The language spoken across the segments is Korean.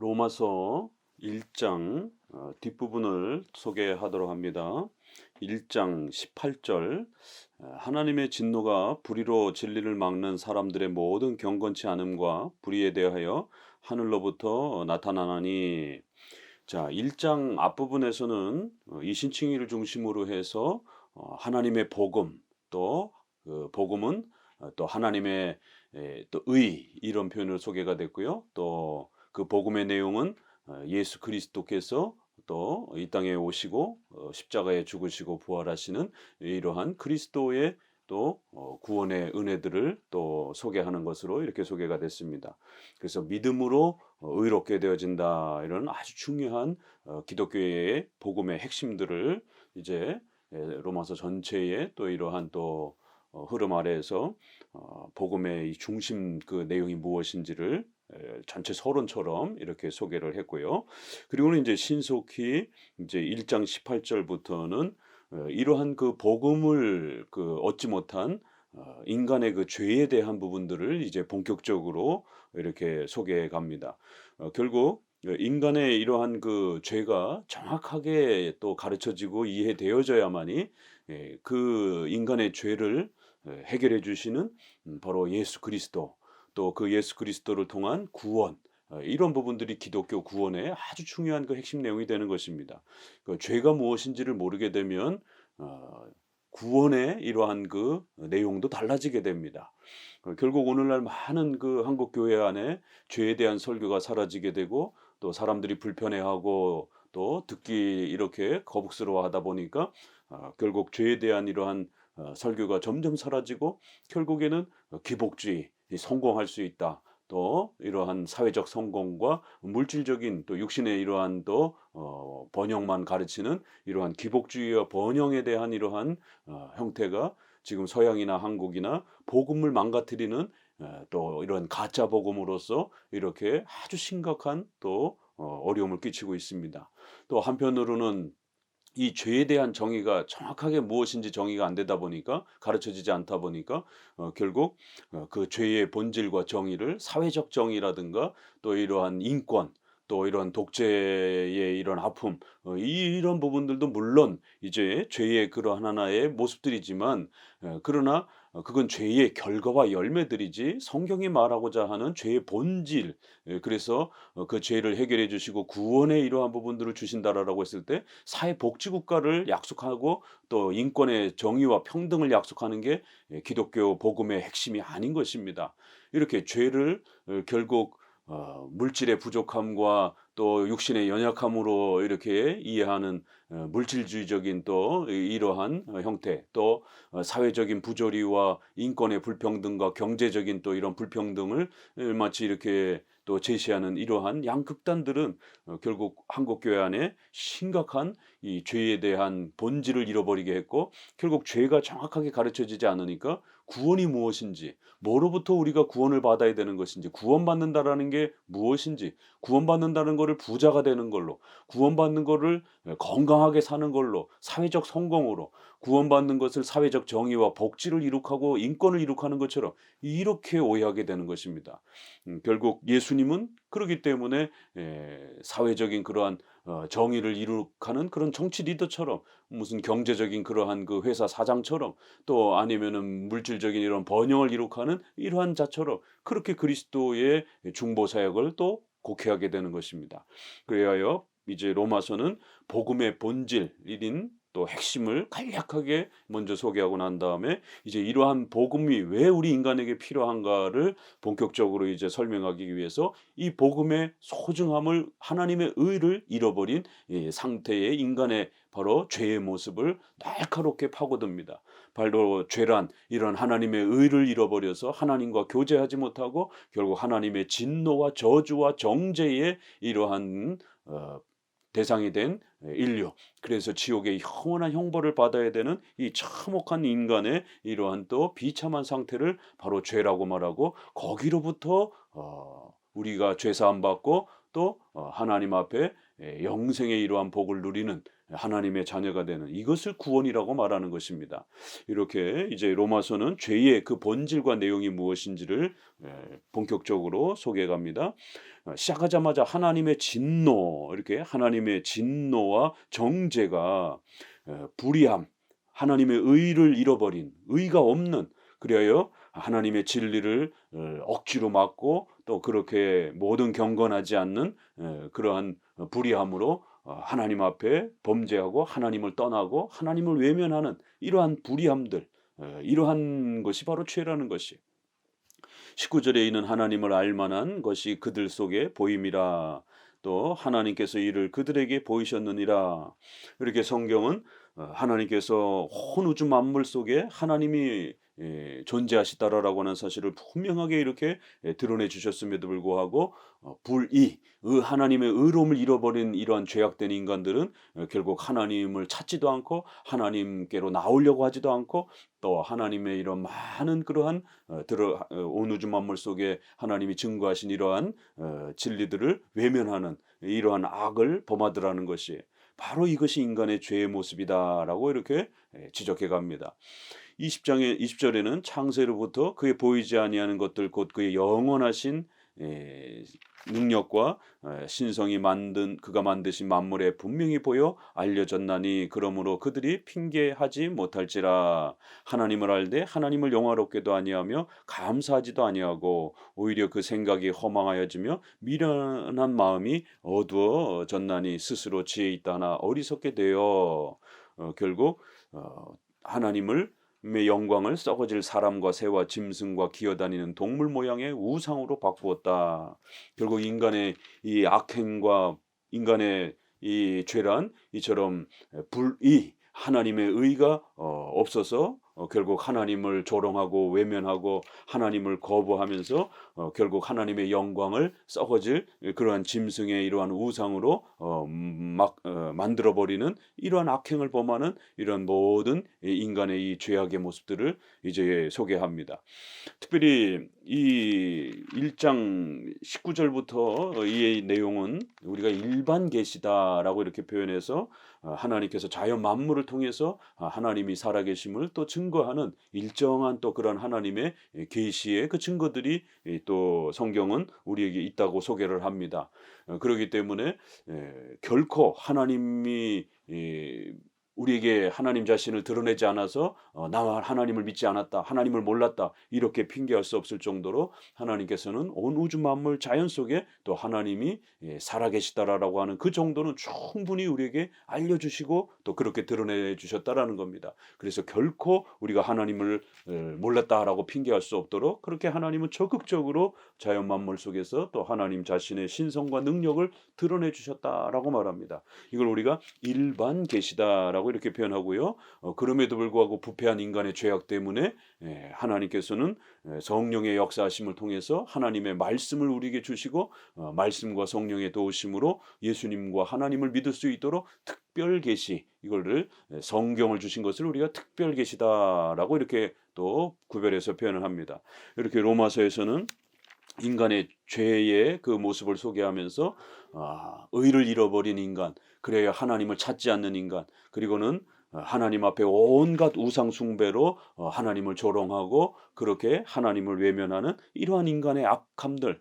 로마서 1장 뒷부분을 소개하도록 합니다. 1장 18절 하나님의 진노가 불의로 진리를 막는 사람들의 모든 경건치 않음과 불의에 대하여 하늘로부터 나타나나니. 자, 1장 앞부분에서는 이신칭의를 중심으로 해서 하나님의 복음, 또 그 복음은 또 하나님의 또 의, 이런 표현을 소개가 됐고요. 또 그 복음의 내용은 예수 그리스도께서 또 이 땅에 오시고 십자가에 죽으시고 부활하시는 이러한 그리스도의 또 구원의 은혜들을 또 소개하는 것으로 이렇게 소개가 됐습니다. 그래서 믿음으로 의롭게 되어진다, 이런 아주 중요한 기독교의 복음의 핵심들을 이제 로마서 전체의 또 이러한 또 흐름 아래에서 복음의 이 중심 그 내용이 무엇인지를 전체 서론처럼 이렇게 소개를 했고요. 그리고는 이제 신속히 이제 1장 18절부터는 이러한 그 복음을 그 얻지 못한 인간의 그 죄에 대한 부분들을 이제 본격적으로 이렇게 소개해 갑니다. 결국 인간의 이러한 그 죄가 정확하게 또 가르쳐지고 이해되어져야만이 그 인간의 죄를 해결해 주시는 바로 예수 그리스도, 또 그 예수 그리스도를 통한 구원, 이런 부분들이 기독교 구원의 아주 중요한 그 핵심 내용이 되는 것입니다. 그 죄가 무엇인지를 모르게 되면 구원의 이러한 그 내용도 달라지게 됩니다. 결국 오늘날 많은 그 한국 교회 안에 죄에 대한 설교가 사라지게 되고, 또 사람들이 불편해하고 또 듣기 이렇게 거북스러워하다 보니까 결국 죄에 대한 이러한 설교가 점점 사라지고, 결국에는 기복주의, 성공할 수 있다, 또 이러한 사회적 성공과 물질적인 또 육신의 이러한 또 번영만 가르치는 이러한 기복주의와 번영에 대한 이러한 형태가 지금 서양이나 한국이나 복음을 망가뜨리는 또 이런 가짜 복음으로서 이렇게 아주 심각한 또 어려움을 끼치고 있습니다. 또 한편으로는 이 죄에 대한 정의가 정확하게 무엇인지 정의가 안 되다 보니까, 가르쳐지지 않다 보니까 결국 그 죄의 본질과 정의를 사회적 정의라든가 또 이러한 인권, 또 이런 독재의 이런 아픔, 이런 부분들도 물론 이제 죄의 그러한 하나의 모습들이지만, 그러나 그건 죄의 결과와 열매들이지 성경이 말하고자 하는 죄의 본질, 그래서 그 죄를 해결해 주시고 구원의 이러한 부분들을 주신다라고 했을 때 사회복지국가를 약속하고 또 인권의 정의와 평등을 약속하는 게 기독교 복음의 핵심이 아닌 것입니다. 이렇게 죄를 결국 물질의 부족함과 또 육신의 연약함으로 이렇게 이해하는 물질주의적인 또 이러한 형태, 또 사회적인 부조리와 인권의 불평등과 경제적인 또 이런 불평등을 마치 이렇게 또 제시하는 이러한 양극단들은 결국 한국 교회 안에 심각한 이 죄에 대한 본질을 잃어버리게 했고, 결국 죄가 정확하게 가르쳐지지 않으니까 구원이 무엇인지, 뭐로부터 우리가 구원을 받아야 되는 것인지, 구원받는다라는 게 무엇인지, 구원받는다는 것을 부자가 되는 걸로, 구원받는 것을 건강하게 사는 걸로, 사회적 성공으로, 구원받는 것을 사회적 정의와 복지를 이룩하고 인권을 이룩하는 것처럼 이렇게 오해하게 되는 것입니다. 결국 예수님은 그렇기 때문에 사회적인 그러한 정의를 이룩하는 그런 정치 리더처럼, 무슨 경제적인 그러한 그 회사 사장처럼, 또 아니면은 물질적인 이런 번영을 이룩하는 이러한 자처럼 그렇게 그리스도의 중보 사역을 또 곡해하게 되는 것입니다. 그래야 이제 로마서는 복음의 본질인 또 핵심을 간략하게 먼저 소개하고 난 다음에 이제 이러한 복음이 왜 우리 인간에게 필요한가를 본격적으로 이제 설명하기 위해서 이 복음의 소중함을, 하나님의 의를 잃어버린 이 상태의 인간의 바로 죄의 모습을 날카롭게 파고듭니다. 바로 죄란 이런 하나님의 의를 잃어버려서 하나님과 교제하지 못하고 결국 하나님의 진노와 저주와 정죄의 이러한 대상이 된 인류, 그래서 지옥의 영원한 형벌을 받아야 되는 이 참혹한 인간의 이러한 또 비참한 상태를 바로 죄라고 말하고, 거기로부터 우리가 죄 사함 받고 또 하나님 앞에 영생의 이러한 복을 누리는 하나님의 자녀가 되는 이것을 구원이라고 말하는 것입니다. 이렇게 이제 로마서는 죄의 그 본질과 내용이 무엇인지를 본격적으로 소개해 갑니다. 시작하자마자 하나님의 진노, 이렇게 하나님의 진노와 정죄가 불의함, 하나님의 의를 잃어버린, 의가 없는, 그리하여 하나님의 진리를 억지로 막고 또 그렇게 모든 경건하지 않는 그러한 불의함으로 하나님 앞에 범죄하고 하나님을 떠나고 하나님을 외면하는 이러한 불의함들, 이러한 것이 바로 죄라는 것이 19절에 있는 하나님을 알만한 것이 그들 속에 보임이라. 또 하나님께서 이를 그들에게 보이셨느니라. 이렇게 성경은 하나님께서 온 우주 만물 속에 하나님이 존재하시다라고 하는 사실을 분명하게 이렇게 드러내 주셨음에도 불구하고 불의, 하나님의 의로움을 잃어버린 이러한 죄악된 인간들은 결국 하나님을 찾지도 않고 하나님께로 나오려고 하지도 않고 또 하나님의 이런 많은 그러한 온 우주 만물 속에 하나님이 증거하신 이러한 진리들을 외면하는 이러한 악을 범하더라는 것이 바로 이것이 인간의 죄의 모습이다라고 이렇게 지적해 갑니다. 20절에는 창세로부터 그의 보이지 아니하는 것들 곧 그의 영원하신 능력과 신성이 그가 만드신 만물에 분명히 보여 알려졌나니 그러므로 그들이 핑계하지 못할지라. 하나님을 알되 하나님을 영화롭게도 아니하며 감사하지도 아니하고 오히려 그 생각이 허망하여지며 미련한 마음이 어두워졌나니 스스로 지혜 있다 하나 어리석게 되어 결국 하나님의 영광을 썩어질 사람과 새와 짐승과 기어다니는 동물 모양의 우상으로 바꾸었다. 결국 인간의 이 악행과 인간의 이 죄란 이처럼 불의, 하나님의 의가 없어서 결국 하나님을 조롱하고 외면하고 하나님을 거부하면서 결국 하나님의 영광을 썩어질 그러한 짐승의 이러한 우상으로 만들어버리는 이러한 악행을 범하는 이런 모든 인간의 이 죄악의 모습들을 이제 소개합니다. 특별히 이 1장 19절부터 이 내용은 우리가 일반 계시다라고 이렇게 표현해서 하나님께서 자연 만물을 통해서 하나님이 살아계심을 또 증거하는 일정한 또 그런 하나님의 계시의 그 증거들이 또 성경은 우리에게 있다고 소개를 합니다. 그렇기 때문에 결코 하나님이 우리에게 하나님 자신을 드러내지 않아서 나와 하나님을 믿지 않았다, 하나님을 몰랐다 이렇게 핑계할 수 없을 정도로 하나님께서는 온 우주 만물 자연 속에 또 하나님이 살아계시다라고 하는 그 정도는 충분히 우리에게 알려주시고 또 그렇게 드러내 주셨다라는 겁니다. 그래서 결코 우리가 하나님을 몰랐다라고 핑계할 수 없도록 그렇게 하나님은 적극적으로 자연 만물 속에서 또 하나님 자신의 신성과 능력을 드러내 주셨다라고 말합니다. 이걸 우리가 일반 계시다라고 이렇게 표현하고요. 그럼에도 불구하고 부패한 인간의 죄악 때문에 하나님께서는 성령의 역사하심을 통해서 하나님의 말씀을 우리에게 주시고 말씀과 성령의 도우심으로 예수님과 하나님을 믿을 수 있도록 특별 계시, 이거를 성경을 주신 것을 우리가 특별 계시다라고 이렇게 또 구별해서 표현을 합니다. 이렇게 로마서에서는 인간의 죄의 그 모습을 소개하면서 의를 잃어버린 인간, 그래야 하나님을 찾지 않는 인간, 그리고는 하나님 앞에 온갖 우상 숭배로 하나님을 조롱하고 그렇게 하나님을 외면하는 이러한 인간의 악함들,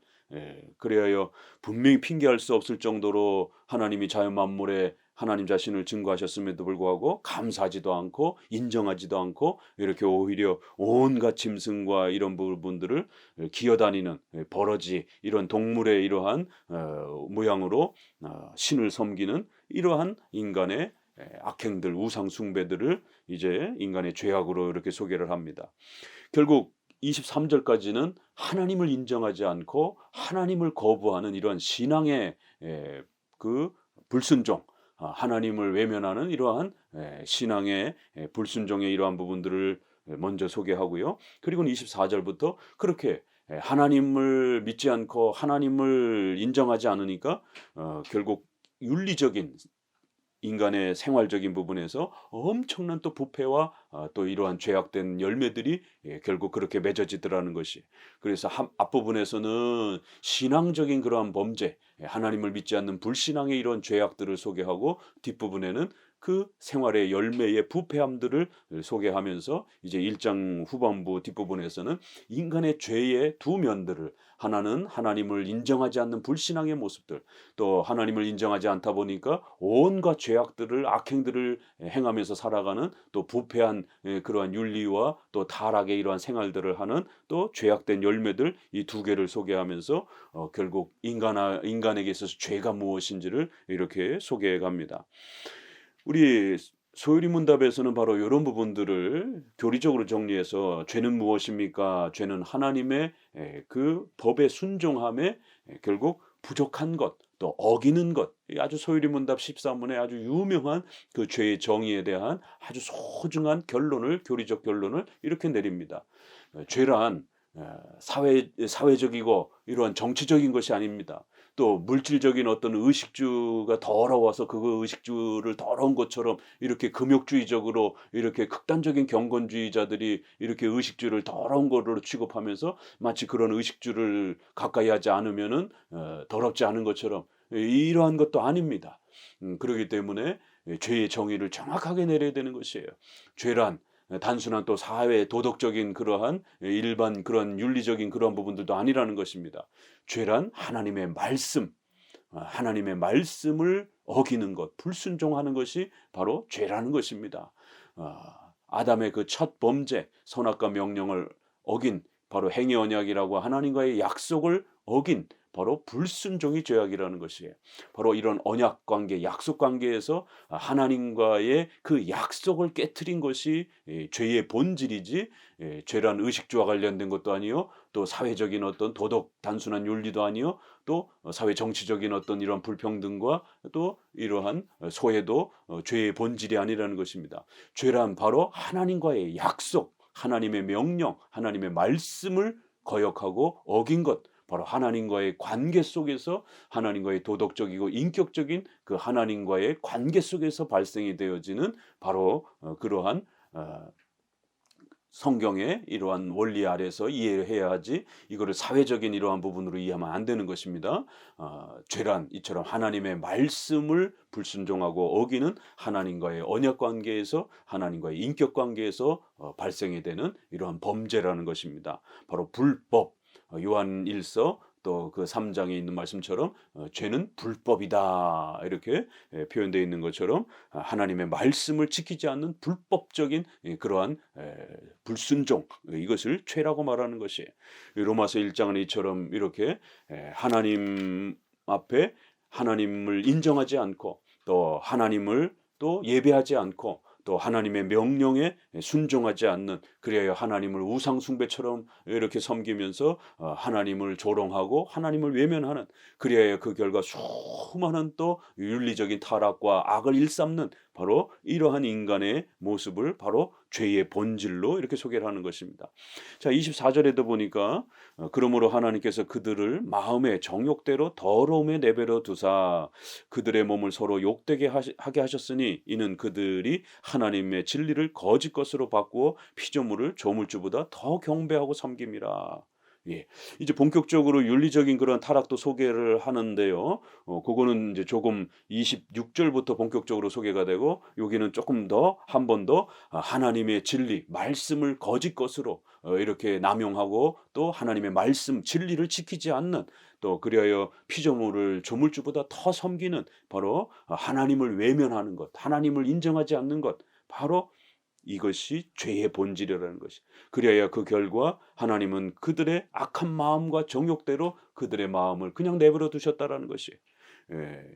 그래야 분명히 핑계할 수 없을 정도로 하나님이 자연 만물에 하나님 자신을 증거하셨음에도 불구하고 감사하지도 않고 인정하지도 않고 이렇게 오히려 온갖 짐승과 이런 부분들을 기어다니는 버러지 이런 동물의 이러한 모양으로 신을 섬기는 이러한 인간의 악행들, 우상 숭배들을 이제 인간의 죄악으로 이렇게 소개를 합니다. 결국 23절까지는 하나님을 인정하지 않고 하나님을 거부하는 이런 신앙의 그 불순종, 하나님을 외면하는 이러한 신앙의 불순종의 이러한 부분들을 먼저 소개하고요. 그리고는 24절부터 그렇게 하나님을 믿지 않고 하나님을 인정하지 않으니까 결국 윤리적인 인간의 생활적인 부분에서 엄청난 또 부패와 또 이러한 죄악된 열매들이 결국 그렇게 맺어지더라는 것이. 그래서 앞부분에서는 신앙적인 그러한 범죄, 하나님을 믿지 않는 불신앙의 이런 죄악들을 소개하고 뒷부분에는 그 생활의 열매의 부패함들을 소개하면서 이제 1장 후반부 뒷부분에서는 인간의 죄의 두 면들을, 하나는 하나님을 인정하지 않는 불신앙의 모습들, 또 하나님을 인정하지 않다 보니까 온갖 죄악들을, 악행들을 행하면서 살아가는 또 부패한 그러한 윤리와 또 타락의 이러한 생활들을 하는 또 죄악된 열매들, 이 두 개를 소개하면서 결국 인간에게 있어서 죄가 무엇인지를 이렇게 소개해 갑니다. 우리 소율이 문답에서는 바로 이런 부분들을 교리적으로 정리해서, 죄는 무엇입니까? 죄는 하나님의 그 법에 순종함에 결국 부족한 것, 또 어기는 것, 아주 소율이 문답 13문에 아주 유명한 그 죄의 정의에 대한 아주 소중한 결론을, 교리적 결론을 이렇게 내립니다. 죄란 사회적이고 이러한 정치적인 것이 아닙니다. 또 물질적인 어떤 의식주가 더러워서 그 의식주를 더러운 것처럼 이렇게 금욕주의적으로 이렇게 극단적인 경건주의자들이 이렇게 의식주를 더러운 거로 취급하면서 마치 그런 의식주를 가까이 하지 않으면은 더럽지 않은 것처럼, 이러한 것도 아닙니다. 그렇기 때문에 죄의 정의를 정확하게 내려야 되는 것이에요. 죄란 단순한 또 사회 도덕적인 그러한 일반 그런 윤리적인 그런 부분들도 아니라는 것입니다. 죄란 하나님의 말씀, 하나님의 말씀을 어기는 것, 불순종하는 것이 바로 죄라는 것입니다. 아담의 그 첫 범죄, 선악과 명령을 어긴, 바로 행위 언약이라고 하나님과의 약속을 어긴 바로 불순종이 죄악이라는 것이에요. 바로 이런 언약 관계, 약속 관계에서 하나님과의 그 약속을 깨트린 것이 죄의 본질이지, 죄란 의식주와 관련된 것도 아니요, 또 사회적인 어떤 도덕 단순한 윤리도 아니요, 또 사회 정치적인 어떤 이런 불평등과 또 이러한 소외도 죄의 본질이 아니라는 것입니다. 죄란 바로 하나님과의 약속, 하나님의 명령, 하나님의 말씀을 거역하고 어긴 것, 바로 하나님과의 관계 속에서, 하나님과의 도덕적이고 인격적인 그 하나님과의 관계 속에서 발생이 되어지는 바로 그러한 성경의 이러한 원리 아래서 이해해야 하지, 이거를 사회적인 이러한 부분으로 이해하면 안 되는 것입니다. 죄란 이처럼 하나님의 말씀을 불순종하고 어기는 하나님과의 언약 관계에서, 하나님과의 인격 관계에서 발생이 되는 이러한 범죄라는 것입니다. 바로 불법, 요한 1서 또 그 3장에 있는 말씀처럼 죄는 불법이다, 이렇게 표현되어 있는 것처럼 하나님의 말씀을 지키지 않는 불법적인 그러한 불순종, 이것을 죄라고 말하는 것이에요. 로마서 1장은 이처럼 이렇게 하나님 앞에 하나님을 인정하지 않고, 또 하나님을 또 예배하지 않고, 또 하나님의 명령에 순종하지 않는, 그래야 하나님을 우상 숭배처럼 이렇게 섬기면서 하나님을 조롱하고 하나님을 외면하는, 그래야 그 결과 수많은 또 윤리적인 타락과 악을 일삼는 바로 이러한 인간의 모습을 바로 죄의 본질로 이렇게 소개를 하는 것입니다. 자, 24절에도 보니까 그러므로 하나님께서 그들을 마음의 정욕대로 더러움에 내버려 두사 그들의 몸을 서로 욕되게 하게 하셨으니, 이는 그들이 하나님의 진리를 거짓 것으로 바꾸어 피조물을 조물주보다 더 경배하고 섬김이라. 예, 이제 본격적으로 윤리적인 그런 타락도 소개를 하는데요. 그거는 이제 조금 26절부터 본격적으로 소개가 되고, 여기는 조금 더 한 번 더 하나님의 진리, 말씀을 거짓 것으로 이렇게 남용하고, 또 하나님의 말씀, 진리를 지키지 않는, 또 그리하여 피조물을 조물주보다 더 섬기는, 바로 하나님을 외면하는 것, 하나님을 인정하지 않는 것, 바로 이것이 죄의 본질이라는 것이. 그래야 그 결과 하나님은 그들의 악한 마음과 정욕대로 그들의 마음을 그냥 내버려 두셨다라는 것이.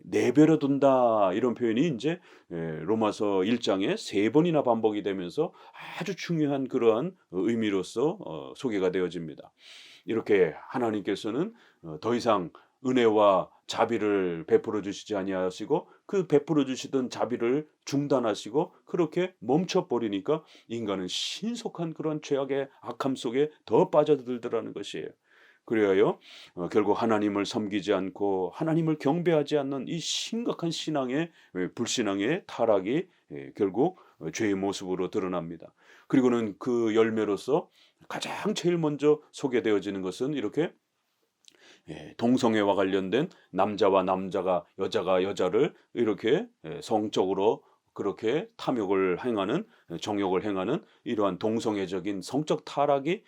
내버려 둔다, 이런 표현이 이제 로마서 1장에 3번이나 반복이 되면서 아주 중요한 그러한 의미로서 소개가 되어집니다. 이렇게 하나님께서는 더 이상 은혜와 자비를 베풀어 주시지 아니하시고, 그 베풀어 주시던 자비를 중단하시고 그렇게 멈춰 버리니까 인간은 신속한 그런 죄악의 악함 속에 더 빠져들더라는 것이에요. 그래요. 결국 하나님을 섬기지 않고 하나님을 경배하지 않는 이 심각한 신앙의 불신앙의 타락이 결국 죄의 모습으로 드러납니다. 그리고는 그 열매로서 가장 제일 먼저 소개되어지는 것은 이렇게 동성애와 관련된 남자와 남자가, 여자가 여자를 이렇게 성적으로 그렇게 탐욕을 행하는 정욕을 행하는 이러한 동성애적인 성적 타락이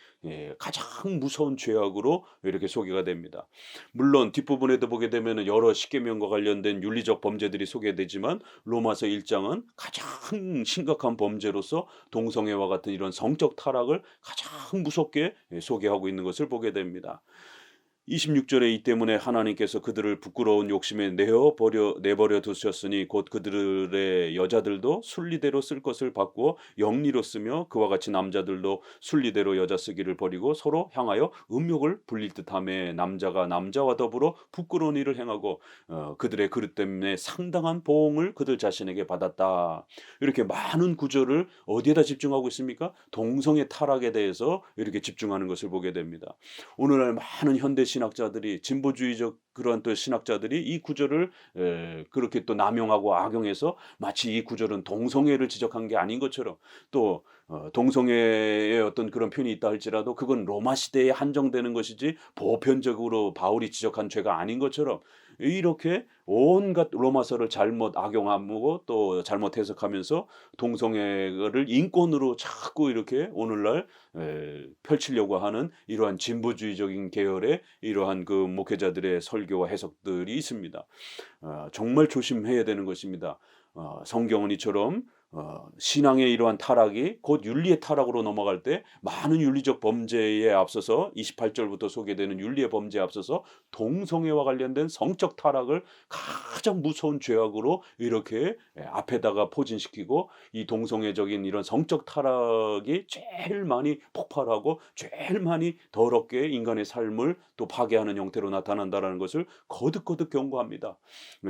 가장 무서운 죄악으로 이렇게 소개가 됩니다. 물론 뒷부분에도 보게 되면 여러 십계명과 관련된 윤리적 범죄들이 소개되지만 로마서 1장은 가장 심각한 범죄로서 동성애와 같은 이런 성적 타락을 가장 무섭게 소개하고 있는 것을 보게 됩니다. 26절에 이 때문에 하나님께서 그들을 부끄러운 욕심에 내버려 두셨으니 곧 그들의 여자들도 순리대로 쓸 것을 바꾸어 영리로 쓰며 그와 같이 남자들도 순리대로 여자 쓰기를 버리고 서로 향하여 음욕을 불릴 듯하며 남자가 남자와 더불어 부끄러운 일을 행하고 그들의 그릇 때문에 상당한 보응을 그들 자신에게 받았다. 이렇게 많은 구절을 어디에다 집중하고 있습니까? 동성애 타락에 대해서 이렇게 집중하는 것을 보게 됩니다. 오늘날 많은 현대 신학자들이 진보주의적 그러한 또 신학자들이 이 구절을 그렇게 또 남용하고 악용해서 마치 이 구절은 동성애를 지적한 게 아닌 것처럼 또 동성애의 어떤 그런 표현이 있다 할지라도 그건 로마 시대에 한정되는 것이지 보편적으로 바울이 지적한 죄가 아닌 것처럼 이렇게 온갖 로마서를 잘못 악용하고 또 잘못 해석하면서 동성애를 인권으로 자꾸 이렇게 오늘날 펼치려고 하는 이러한 진보주의적인 계열의 이러한 그 목회자들의 설교와 해석들이 있습니다. 정말 조심해야 되는 것입니다. 성경은 이처럼 신앙의 이러한 타락이 곧 윤리의 타락으로 넘어갈 때 많은 윤리적 범죄에 앞서서 28절부터 소개되는 윤리의 범죄에 앞서서 동성애와 관련된 성적 타락을 가장 무서운 죄악으로 이렇게 앞에다가 포진시키고 이 동성애적인 이런 성적 타락이 제일 많이 폭발하고 제일 많이 더럽게 인간의 삶을 또 파괴하는 형태로 나타난다는 것을 거듭거듭 경고합니다.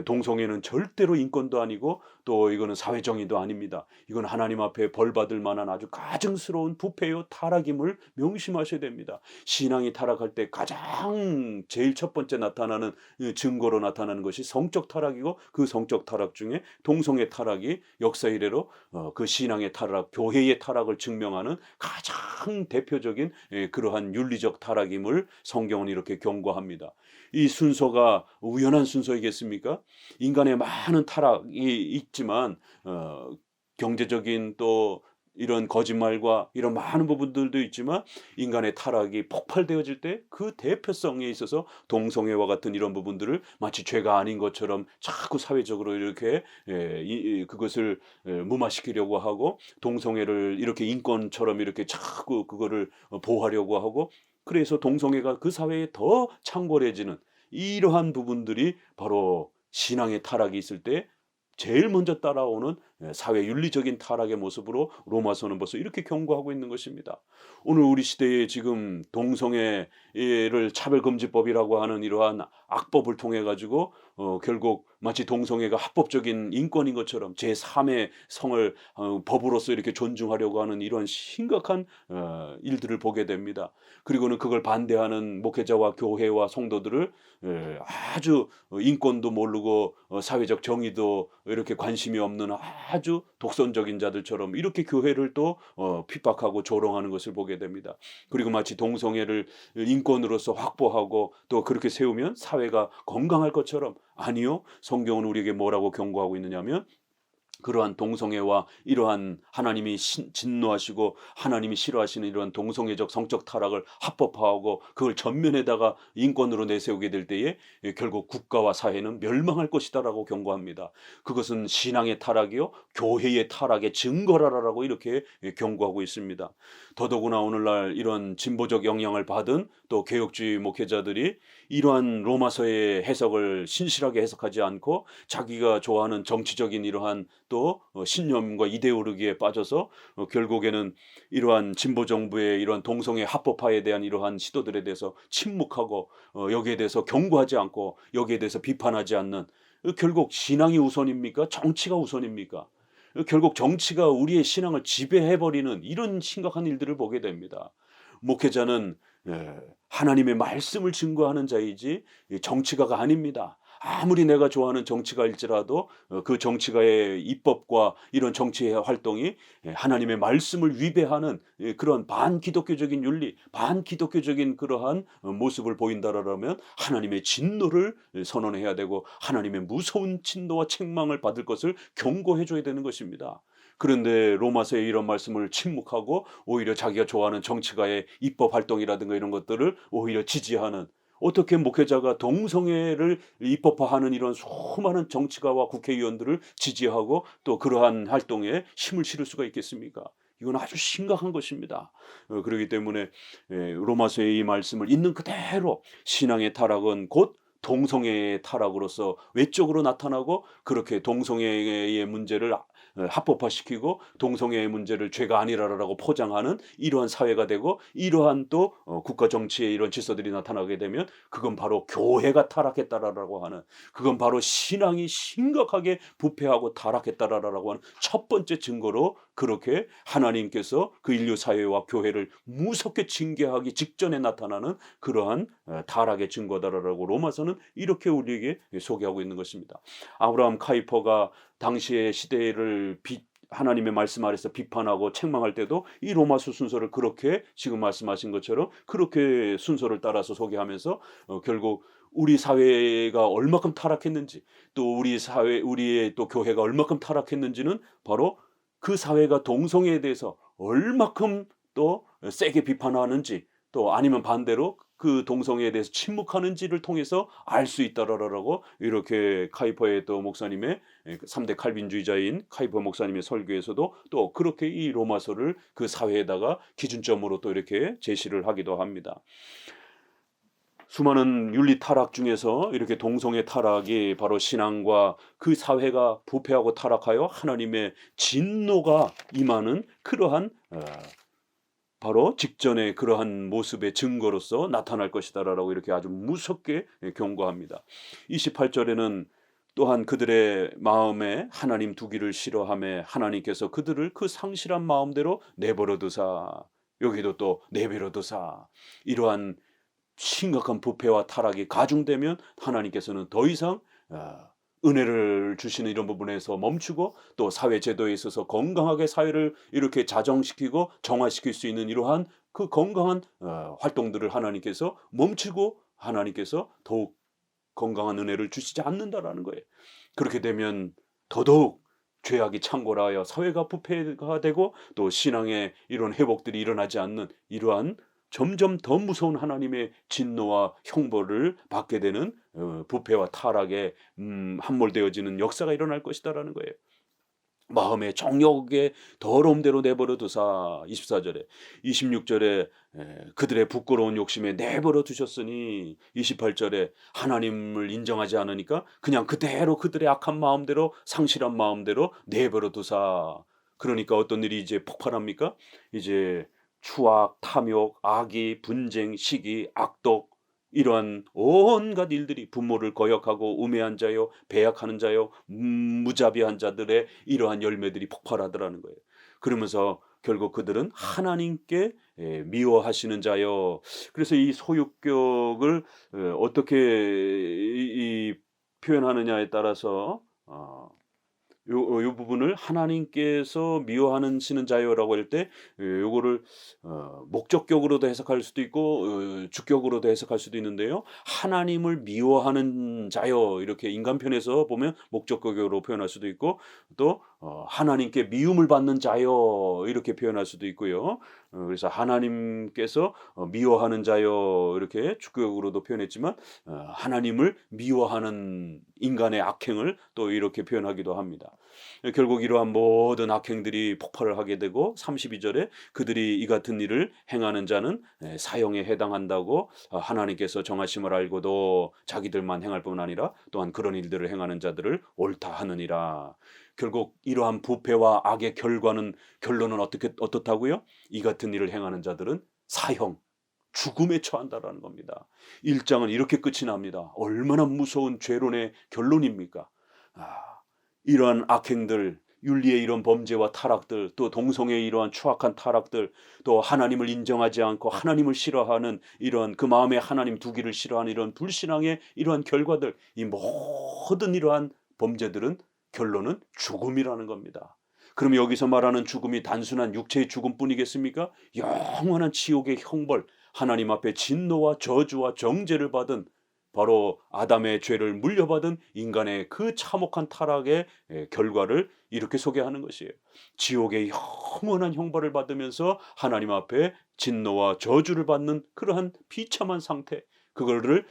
동성애는 절대로 인권도 아니고 또 이거는 사회정의도 아닙니다. 이건 하나님 앞에 벌받을 만한 아주 가증스러운 부패요 타락임을 명심하셔야 됩니다. 신앙이 타락할 때 가장 제일 첫 번째 나타나는 증거로 나타나는 것이 성적 타락이고 그 성적 타락 중에 동성애 타락이 역사 이래로 그 신앙의 타락, 교회의 타락을 증명하는 가장 대표적인 그러한 윤리적 타락임을 성경은 이렇게 경고합니다. 이 순서가 우연한 순서이겠습니까? 인간의 많은 타락이 있지만 경제적인 또 이런 거짓말과 이런 많은 부분들도 있지만 인간의 타락이 폭발되어질 때 그 대표성에 있어서 동성애와 같은 이런 부분들을 마치 죄가 아닌 것처럼 자꾸 사회적으로 이렇게 그것을 무마시키려고 하고 동성애를 이렇게 인권처럼 이렇게 자꾸 그거를 보호하려고 하고 그래서 동성애가 그 사회에 더 창궐해지는 이러한 부분들이 바로 신앙의 타락이 있을 때 제일 먼저 따라오는 사회 윤리적인 타락의 모습으로 로마서는 벌써 이렇게 경고하고 있는 것입니다. 오늘 우리 시대에 지금 동성애를 차별금지법이라고 하는 이러한 악법을 통해 가지고 결국 마치 동성애가 합법적인 인권인 것처럼 제3의 성을 법으로서 이렇게 존중하려고 하는 이런 심각한 일들을 보게 됩니다. 그리고는 그걸 반대하는 목회자와 교회와 성도들을 아주 인권도 모르고 사회적 정의도 이렇게 관심이 없는 아주 독선적인 자들처럼 이렇게 교회를 또 핍박하고 조롱하는 것을 보게 됩니다. 그리고 마치 동성애를 인권으로서 확보하고 또 그렇게 세우면 사회가 건강할 것처럼 아니요. 성경은 우리에게 뭐라고 경고하고 있느냐면 그러한 동성애와 이러한 하나님이 진노하시고 하나님이 싫어하시는 이러한 동성애적 성적 타락을 합법화하고 그걸 전면에다가 인권으로 내세우게 될 때에 결국 국가와 사회는 멸망할 것이다라고 경고합니다. 그것은 신앙의 타락이요 교회의 타락의 증거라라고 이렇게 경고하고 있습니다. 더더구나 오늘날 이런 진보적 영향을 받은 또 개혁주의 목회자들이 이러한 로마서의 해석을 신실하게 해석하지 않고 자기가 좋아하는 정치적인 이러한 또 신념과 이데올로기에 빠져서 결국에는 이러한 진보 정부의 이러한 동성애 합법화에 대한 이러한 시도들에 대해서 침묵하고 여기에 대해서 경고하지 않고 여기에 대해서 비판하지 않는 결국 신앙이 우선입니까? 정치가 우선입니까? 결국 정치가 우리의 신앙을 지배해버리는 이런 심각한 일들을 보게 됩니다. 목회자는 하나님의 말씀을 증거하는 자이지 정치가가 아닙니다. 아무리 내가 좋아하는 정치가일지라도 그 정치가의 입법과 이런 정치의 활동이 하나님의 말씀을 위배하는 그런 반기독교적인 윤리, 반기독교적인 그러한 모습을 보인다라면 하나님의 진노를 선언해야 되고 하나님의 무서운 진노와 책망을 받을 것을 경고해 줘야 되는 것입니다. 그런데 로마서의 이런 말씀을 침묵하고 오히려 자기가 좋아하는 정치가의 입법 활동이라든가 이런 것들을 오히려 지지하는, 어떻게 목회자가 동성애를 입법화하는 이런 수많은 정치가와 국회의원들을 지지하고 또 그러한 활동에 힘을 실을 수가 있겠습니까? 이건 아주 심각한 것입니다. 그렇기 때문에 로마서의 이 말씀을 있는 그대로 신앙의 타락은 곧 동성애의 타락으로서 외적으로 나타나고, 그렇게 동성애의 문제를 합법화시키고 동성애의 문제를 죄가 아니라라고 포장하는 이러한 사회가 되고, 이러한 또 국가 정치에 이런 질서들이 나타나게 되면 그건 바로 교회가 타락했다라고 하는, 그건 바로 신앙이 심각하게 부패하고 타락했다라고 하는 첫 번째 증거로, 그렇게 하나님께서 그 인류 사회와 교회를 무섭게 징계하기 직전에 나타나는 그러한 타락의 증거다라고 로마서는 이렇게 우리에게 소개하고 있는 것입니다. 아브라함 카이퍼가 당시의 시대를 하나님의 말씀 아래서 비판하고 책망할 때도 이 로마서 순서를 그렇게 지금 말씀하신 것처럼 그렇게 순서를 따라서 소개하면서 결국 우리 사회가 얼마큼 타락했는지, 또 우리 사회, 우리의 또 교회가 얼마큼 타락했는지는 바로 그 사회가 동성애에 대해서 얼마큼 또 세게 비판하는지, 또 아니면 반대로 그 동성애에 대해서 침묵하는지를 통해서 알 수 있다라고, 이렇게 카이퍼의 또 목사님의 3대 칼빈주의자인 카이퍼 목사님의 설교에서도 또 그렇게 이 로마서를 그 사회에다가 기준점으로 또 이렇게 제시를 하기도 합니다. 수많은 윤리 타락 중에서 이렇게 동성애 타락이 바로 신앙과 그 사회가 부패하고 타락하여 하나님의 진노가 임하는 그러한 바로 직전의 그러한 모습의 증거로서 나타날 것이다라고 이렇게 아주 무섭게 경고합니다. 28절에는 또한 그들의 마음에 하나님 두기를 싫어하며 하나님께서 그들을 그 상실한 마음대로 내버려 두사, 여기도 또 내버려 두사, 이러한 심각한 부패와 타락이 가중되면 하나님께서는 더 이상 은혜를 주시는 이런 부분에서 멈추고, 또 사회 제도에 있어서 건강하게 사회를 이렇게 자정시키고 정화시킬 수 있는 이러한 그 건강한 활동들을 하나님께서 멈추고, 하나님께서 더욱 건강한 은혜를 주시지 않는다라는 거예요. 그렇게 되면 더더욱 죄악이 창궐하여 사회가 부패가 되고, 또 신앙의 이런 회복들이 일어나지 않는 이러한 점점 더 무서운 하나님의 진노와 형벌을 받게 되는 부패와 타락에 함몰되어지는 역사가 일어날 것이다라는 거예요. 마음의 정욕의 더러움대로 내버려 두사, 24절에, 26절에 그들의 부끄러운 욕심에 내버려 두셨으니, 28절에 하나님을 인정하지 않으니까 그냥 그대로 그들의 악한 마음대로, 상실한 마음대로 내버려 두사. 그러니까 어떤 일이 이제 폭발합니까? 이제 추악, 탐욕, 악의, 분쟁, 시기, 악독, 이러한 온갖 일들이, 부모를 거역하고 우매한 자요, 배약하는 자요, 무자비한 자들의 이러한 열매들이 폭발하더라는 거예요. 그러면서 결국 그들은 하나님께 미워하시는 자요. 그래서 이 소유격을 어떻게 표현하느냐에 따라서 요 부분을 하나님께서 미워하시는 자요라고 할 때 요거를 목적격으로도 해석할 수도 있고 주격으로도 해석할 수도 있는데요. 하나님을 미워하는 자요, 이렇게 인간편에서 보면 목적격으로 표현할 수도 있고, 또 하나님께 미움을 받는 자요, 이렇게 표현할 수도 있고요. 그래서 하나님께서 미워하는 자요, 이렇게 주격으로도 표현했지만 하나님을 미워하는 인간의 악행을 또 이렇게 표현하기도 합니다. 결국 이러한 모든 악행들이 폭발을 하게 되고, 32절에 그들이 이 같은 일을 행하는 자는 사형에 해당한다고 하나님께서 정하심을 알고도 자기들만 행할 뿐 아니라 또한 그런 일들을 행하는 자들을 옳다 하느니라. 결국 이러한 부패와 악의 결론은 어떻다고요? 이 같은 일을 행하는 자들은 사형, 죽음에 처한다라는 겁니다. 1장은 이렇게 끝이 납니다. 얼마나 무서운 죄론의 결론입니까? 이러한 악행들, 윤리의 이런 범죄와 타락들, 또 동성애의 이러한 추악한 타락들, 또 하나님을 인정하지 않고 하나님을 싫어하는 이런 그 마음에 하나님 두기를 싫어하는 이런 불신앙의 이러한 결과들, 이 모든 이러한 범죄들은 결론은 죽음이라는 겁니다. 그럼 여기서 말하는 죽음이 단순한 육체의 죽음뿐이겠습니까? 영원한 지옥의 형벌, 하나님 앞에 진노와 저주와 정죄를 받은, 바로 아담의 죄를 물려받은 인간의 그 참혹한 타락의 결과를 이렇게 소개하는 것이에요. 지옥의 영원한 형벌을 받으면서 하나님 앞에 진노와 저주를 받는 그러한 비참한 상태, 그거를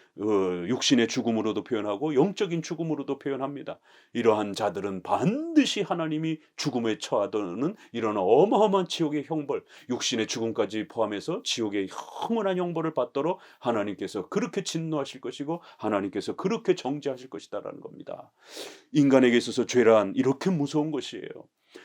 육신의 죽음으로도 표현하고 영적인 죽음으로도 표현합니다. 이러한 자들은 반드시 하나님이 죽음에 처하도는 이런 어마어마한 지옥의 형벌, 육신의 죽음까지 포함해서 지옥의 영원한 형벌을 받도록 하나님께서 그렇게 진노하실 것이고 하나님께서 그렇게 정죄하실 것이다라는 겁니다. 인간에게 있어서 죄란 이렇게 무서운 것이에요.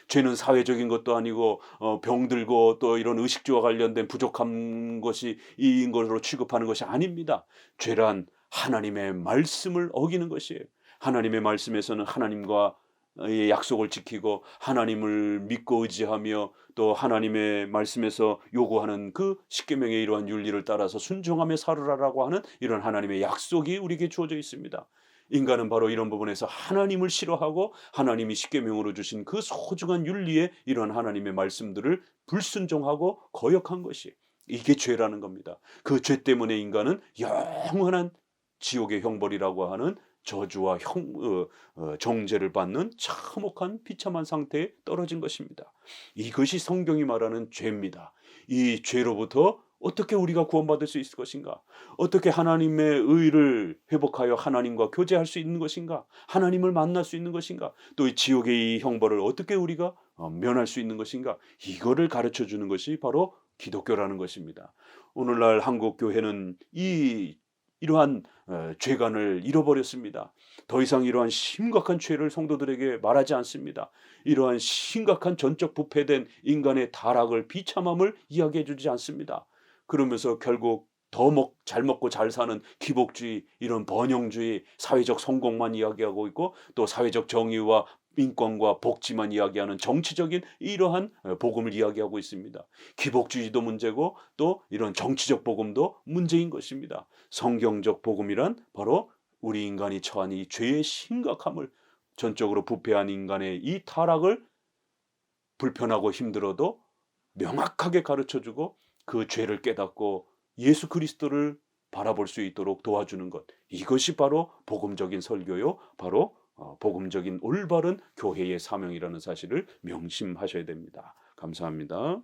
죄는 사회적인 것도 아니고 병들고 또 이런 의식주와 관련된 부족한 것이 이인 것으로 취급하는 것이 아닙니다. 죄란 하나님의 말씀을 어기는 것이에요. 하나님의 말씀에서는 하나님과 의 약속을 지키고 하나님을 믿고 의지하며 또 하나님의 말씀에서 요구하는 그 십계명의 이러한 윤리를 따라서 순종하며 살으라라고 하는 이런 하나님의 약속이 우리에게 주어져 있습니다. 인간은 바로 이런 부분에서 하나님을 싫어하고 하나님이 십계명으로 주신 그 소중한 윤리의 이러한 하나님의 말씀들을 불순종하고 거역한 것이, 이게 죄라는 겁니다. 그 죄 때문에 인간은 영원한 지옥의 형벌이라고 하는 저주와 정죄를 받는 참혹한 비참한 상태에 떨어진 것입니다. 이것이 성경이 말하는 죄입니다. 이 죄로부터 어떻게 우리가 구원받을 수 있을 것인가? 어떻게 하나님의 의를 회복하여 하나님과 교제할 수 있는 것인가? 하나님을 만날 수 있는 것인가? 또 이 지옥의 이 형벌을 어떻게 우리가 면할 수 있는 것인가? 이거를 가르쳐 주는 것이 바로 기독교라는 것입니다. 오늘날 한국 교회는 이러한 죄관을 잃어버렸습니다. 더 이상 이러한 심각한 죄를 성도들에게 말하지 않습니다. 이러한 심각한 전적 부패된 인간의 타락을, 비참함을 이야기해 주지 않습니다. 그러면서 결국 잘 먹고 잘 사는 기복주의, 이런 번영주의, 사회적 성공만 이야기하고 있고 또 사회적 정의와 인권과 복지만 이야기하는 정치적인 이러한 복음을 이야기하고 있습니다. 기복주의도 문제고 또 이런 정치적 복음도 문제인 것입니다. 성경적 복음이란 바로 우리 인간이 처한 이 죄의 심각함을, 전적으로 부패한 인간의 이 타락을 불편하고 힘들어도 명확하게 가르쳐주고 그 죄를 깨닫고 예수 그리스도를 바라볼 수 있도록 도와주는 것, 이것이 바로 복음적인 설교요, 바로 복음적인 올바른 교회의 사명이라는 사실을 명심하셔야 됩니다. 감사합니다.